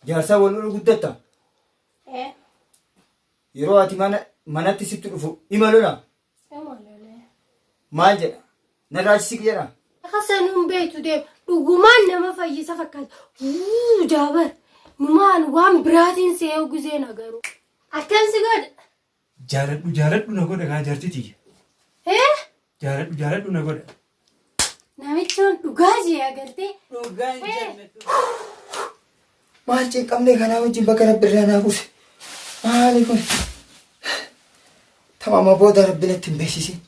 Jaarsaa wal lolu guddata. Yeroo ati manatti sitti dhufu imalula. Maal jedha? Narraachisi jedha. Hasanun beetu deem dhugumaan nama fayyisa fakkaata. Jaabar numaan waan biraatiin se'ee guzeen agaruu. Akkamsi godha? Jaaladhu na godha gaa jaartiti. Jaaladhu na godha. Namichuun dhugaa jee agartee. Dhugaa jaalladhu. Maal cinqabnee kanaa wajjin bakka rabbi irraa naa buuse. Maali kun? Tamama booda rabbi natti hin beeksisin.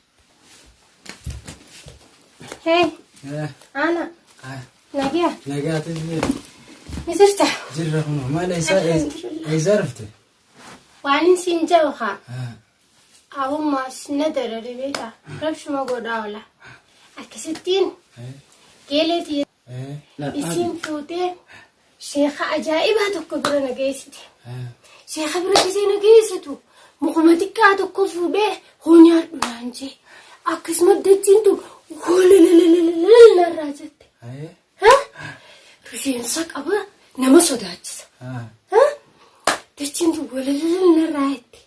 Ana. Nagaa. Nagaa ta'e. Misirta. Jirra kun maal isa rafte? Waan siin jedhu haa. Awummaa sinna darare beeka. Rabshuma godhaa oola. Akkasittiin geeleetii isiin fuutee sheekha ajaa'ibaa tokko bira na geessite. Sheekha bira gisee na geessitu mukuma xiqqaa tokko fuudhee hoonyaadhu naan jee akkasuma dachiin tu narraa jette. Rifeensa qaba nama sodaachisa. Dachiin tu narraa jette.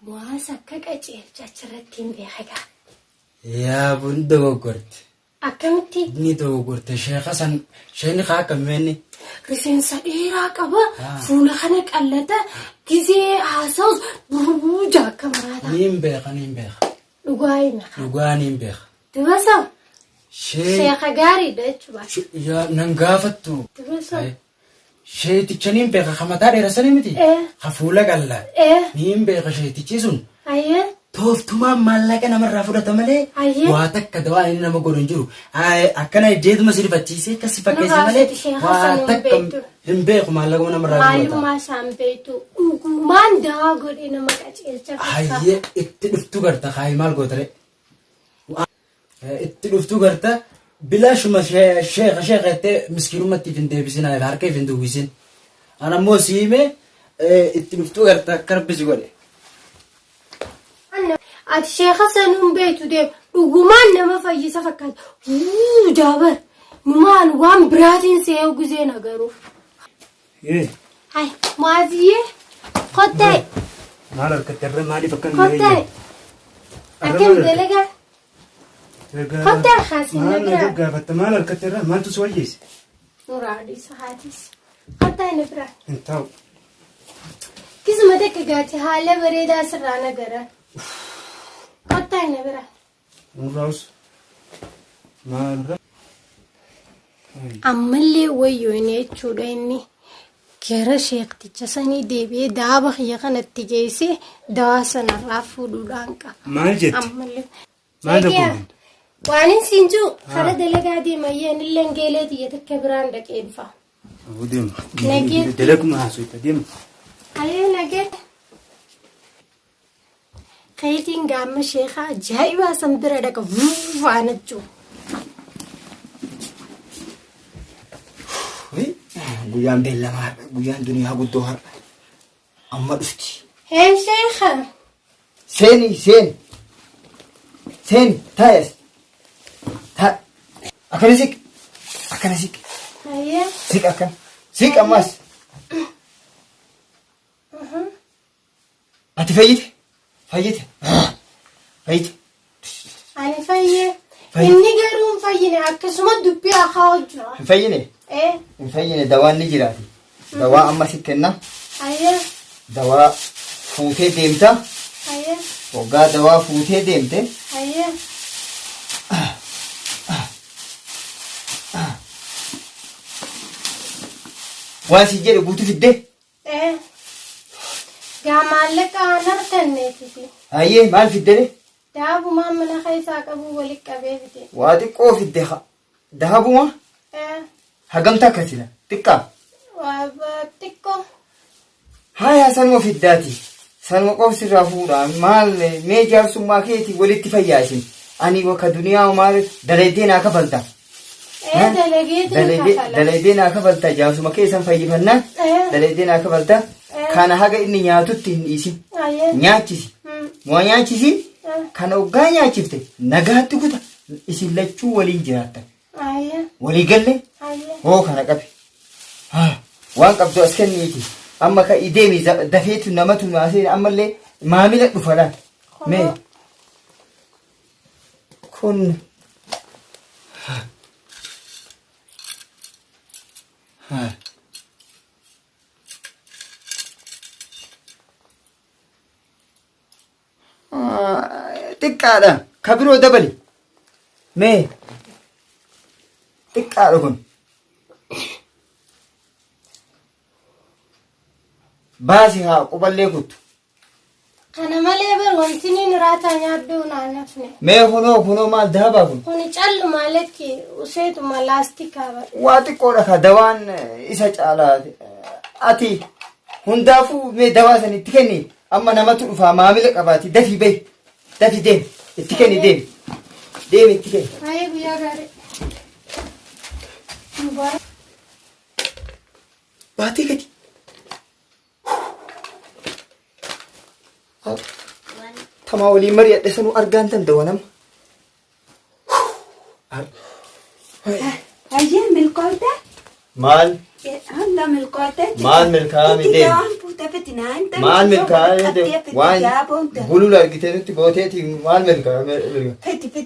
Waas akka qaceelcha achirratti hin beekagaa. Yaa bun dogoggorte. Akkamitti? Ni dogoggorte sheekha san sheekni haa akkameenni. Rifeensa dheeraa qaba fuula kana qallata gisee haasa'us buruujaa akka maraata. Ni hin beeka. Dhugaa hin beeka. Dhugaa ni hin beeka. Dibasa? Sheekha gaariidha jechuudha. Yaa nan gaafattu. Dibasa? Sheeticha ni hin beeka hamataa dheerasanii miti. Ha fuula qallaa. Ni hin beeka sheetichi sun. Tooftumaan maallaqa namarraa fudhata malee waa takka dawaa inni nama godhu hin jiru. Akkana ijjeetuma sirfachiisee akkasii fakkeessi malee waa takka hin beeku maallaqa namarraa fudhata. Maalummaa isaan beektu dhugumaan dawaa godhee nama qaceelcha. Hayyee itti dhuftu garta haayi maal gootare. Itti dhuftu garta bilaashuma sheekha jettee miskiinumatti hin deebisin harka hin duwwisin. Anammoo siimee itti dhuftu garta akka rabbisi godhe. Ati sheekha sanuun beektu deem dhugumaan nama fayyisa fakkaata. Jaabar numaan waan biraatiin se'ee guzeen agaruu. Hai maaziyyee kottee. Maal harkatti irra maaliif akkan kottee. Akkam dalagaa. Kottee haasina biraa. Gaafatta maal harkatti irra maaltu si wayyeesse? Muraadii sa'aatis. Kottee ni biraa. Hin ta'u. Kisuma takka gaati haala bareedaa sirraa nagaran. Kottee ni biraa. Muraas maalirra? Ammallee wayyoon jechuudha inni gara sheekticha sanii deebi'ee daaba kiyya kanatti geessee dawaa sanarraa fuudhuudhaan qaba. Maal jetti? Ammallee. Maal dhabuun? Waan hin siinju kara dalagaa deemayyeen illee geelee xiyya takka biraan dhaqee dhufa. Deema. Nagee. Dalaguma haasofta deema. Alee nagee. Kayitiin gaamma sheekaa ajaa'ibaa san bira dhaqa waan jechuudha. Guyyaan beellamaa guyyaan duniyaa guddoo har'a amma dhufti. Heen sheekha. Seeni taa'es. Akkana siq. Hayyee. Siq akkana. Siq ammas. Ati fayyite. Ani fayyee. Inni garuu hin fayyine akkasuma dubbii haa hojjaa. Hin fayyine? Hin fayyine dawaan ni jiraati. Dawaa amma si kenna. Hayyee. Dawaa fuutee deemta. Hayyee. Waggaa dawaa fuutee deemte. Hayyee. Waan si jedhe guutuu fiddee. Gaa maallaqa aan harkanneetiti. Hayyee maal fiddee? Daabumaan mana keessaa qabu walitti qabee fide. Waa xiqqoo fidde dahabuma hagamta akkasina xiqqaa. Waa xiqqoo. Haaya sanuma fiddaati. Sanuma qofsirraa fuudhaa maal mee jaarsummaa keetii walitti fayyaasin. Ani wakka duniyaa maal dalaydee naa kafalta. Dalaydee naa kafalta jaarsuma keessan fayyifannaan dalaydee naa kafalta. Kana haga inni nyaatutti hin dhiisin. Nyaachisi. Moo nyaachisi? Kana hoggaa nyaachifte nagaatti kuta isin lachuu waliin jiraatta. Walii galle hoo kana qabe. waan qabdu as kenniiti. Amma ka ideemi dafeetu namatu maasee ammallee maamila dhufalaan. Mee kun xiqqaadha ka biroo dabali. Mee xiqqaadha kun baasi haa quballee kuttu. Kana malee bar wanti ni nuraataa nyaaddu naannafne. Mee kunoo maal daabaa kun? Kuni callu maalekki useetuma laastikaa bar. Waa xiqqoodha ka dawaan isa caalaa. Ati hundaafuu mee dawaa san itti kenni. Amma namatu dhufaa maamila qabaati dafii bahi. Dafii deemi itti kenni deemi. Deemi itti kenni. Hayee guyyaa gaarii. Baatee gadi. Tamaa waliin mari'adhe sanuu argaan danda'u nama. Ayyee milkoolta? Maal? Halla milkoolta? Maal milkaa'aa miti? Maal milkaa'aa miti? Waan bulula argitee nutti gooteeti maal milkaa'aa?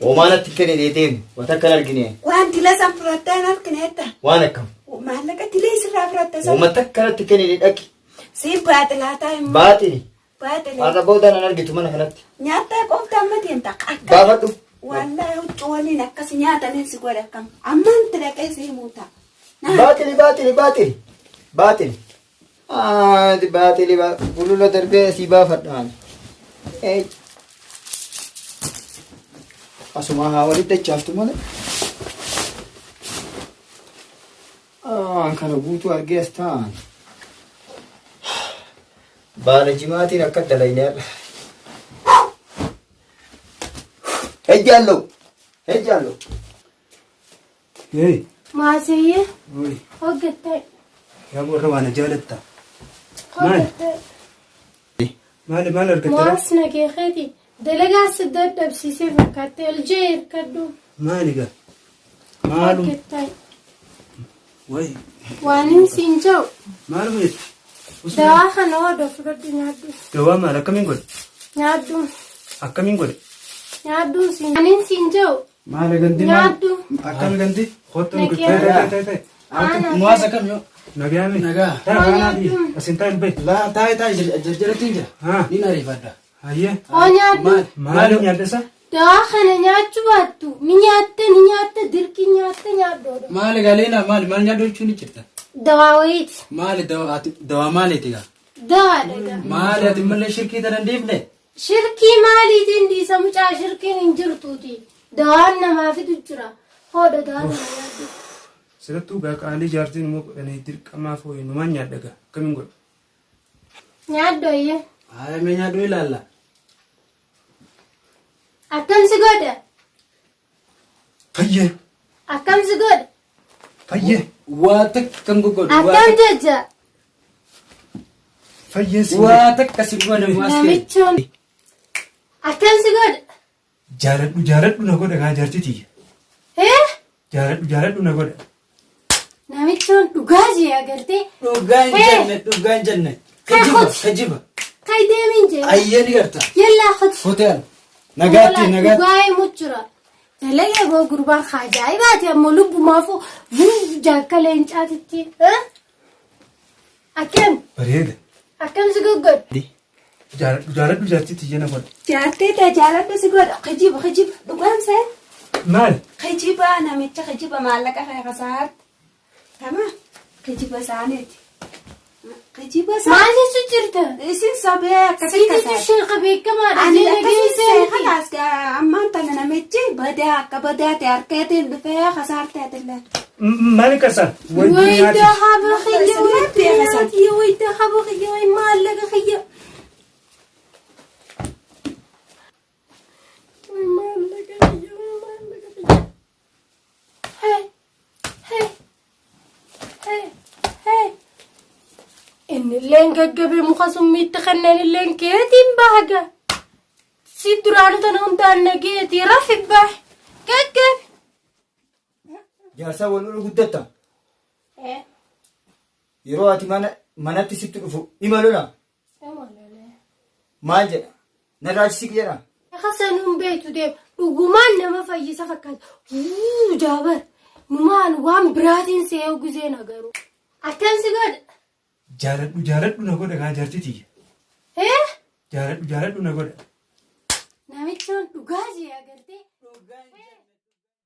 Oomaan atti kennee deemu wata akkan argine. Waan tila san fudhattee hin argineetta? Waan akkam? Maallaqa tila isirraa fudhatte san? Uummata akkanatti kennee dhaqi. Siin baaxilaataa hin Baatini. baaxile. Har'a boodaan an argitu mana kanatti. Nyaata qofta amma deemta akka. Baafadhu. Wallaahi huccuu waliin akkas nyaatanii si godha akkam. Ammaan tidhaqee si himuuta. Baatini. Baatini bulula darbee asii baafadhaan. Asuma haa walitti dachaaftu malee. Kana guutuu argee as ta'an. Baala jimaatiin akka dalayneerra. Ejjaallo. Maasiyyee. Hoggattee. Yaa warra waan jaalatta. Hoggattee. Maal argattee? Moos nageekeeti. Dalagaa si dadhabsiisee fakkaattee oljee hirkadhu. Maali gaa? Maalum? Hoggattee. Wayi. Waan hin siin jiru. Maalum jetti? Dawaa kana oodoo fudhadhu nyaaddu. Dawaa maal akkamiin godhe? Nyaaddu. Akkamiin godhe? Nyaaddu siin. Waan hin siin jiru. Maal ganti? Nyaaddu. Akkami ganti? Kottu Nagaa. Muwaasa kam yoo? Nagaame. Nagaa. Taa'aanaati. Asin taa'in bahe. Laa taa'ee jarjaratiin jira. Ni nariifadha. Hayyee. Oo nyaaddu. Maali nyaadda isa? Dawaa kana nyaachuu baattu. Ni nyaatte dirqi nyaatte nyaaddoodha. Maali galeena maal nyaaddu jechuun ni jirta. Dawaa wayiiti. Maali dawaa maaliiti gaa? Dawaa dhagaa. Maali ati malee shirkii tana deemne? Shirkii maaliitiin dhiisa mucaa shirkiin hin jirtuuti. Dawaan namaafitu jira. Hoodha dawaa nama nyaaddu. Sirattuu gaa qaalii jaartiin immoo godhanii dirqamaa fooyyee numaan nyaadda gaa akkamiin godha? Nyaaddu ayyee. Haaya mee nyaaddu ilaalla. Akkam si godha? Fayyee. Akkam si godha? Fayyee. Waa takka kan godhu. Akkam jecha? Fayyee si. Waa takka si godhamu as Namichoon. Akkam si godha? Jaaladhu na godha gaa jaartitii. Jaaladhu na godha. Namichoon dhugaa jee agartee. Dhugaan jenne. Kajiba. Kai deemin jee. Ayyee ni garta. Yallaa hoti. Hotel. Nagaatti. Dhugaa himu jira. Dalagaa boo gurbaan ajaa'ibaati ammoo lubbumaafuu jaakkalee hin caatitti. Akkam. Bareeda. Akkam si goggodhu. Jaaladhu jaartitii jena godha. Jaartee jaaladhu si godha. Kijiba dhugaan seen. Maal? Kijiba namicha kijiba maallaqa fe'asaar. Tamam. Kijiba isaaniiti. Kijiba isaa. Maal jechuun jirta? Isin sobee akkasii Siiti kasaa. sheeka beekamaadha. Ani Jeena akkasii geessee. kalaas ammaan tana namichi badaa akka badaate harkeetiin dhufee kasaarteetillee. Maali kasaa? Wayda haba khiyya wayda haba khiyya way maallaqa khiyya. Innilleen gaggabee muka summiitti kanneen illeen keetiin baaga. Si duraanu tana hundaan nageetii rafi bahe. Gaggabe. Jaarsaa wal lolu guddatta. yeroo ati manatti sitti dhufu imaluna maal jedha narraachisi jedha. Hasanuun beektu deema dhugumaan nama fayyisa fakkaata. Jaabar numaan waan biraatiin se'ee guzeen agaruu. Akkansi godha. Jaaladhu na godha kaa jaartiti. Jaaladhu na godha. Namichi dhugaa jee agartee.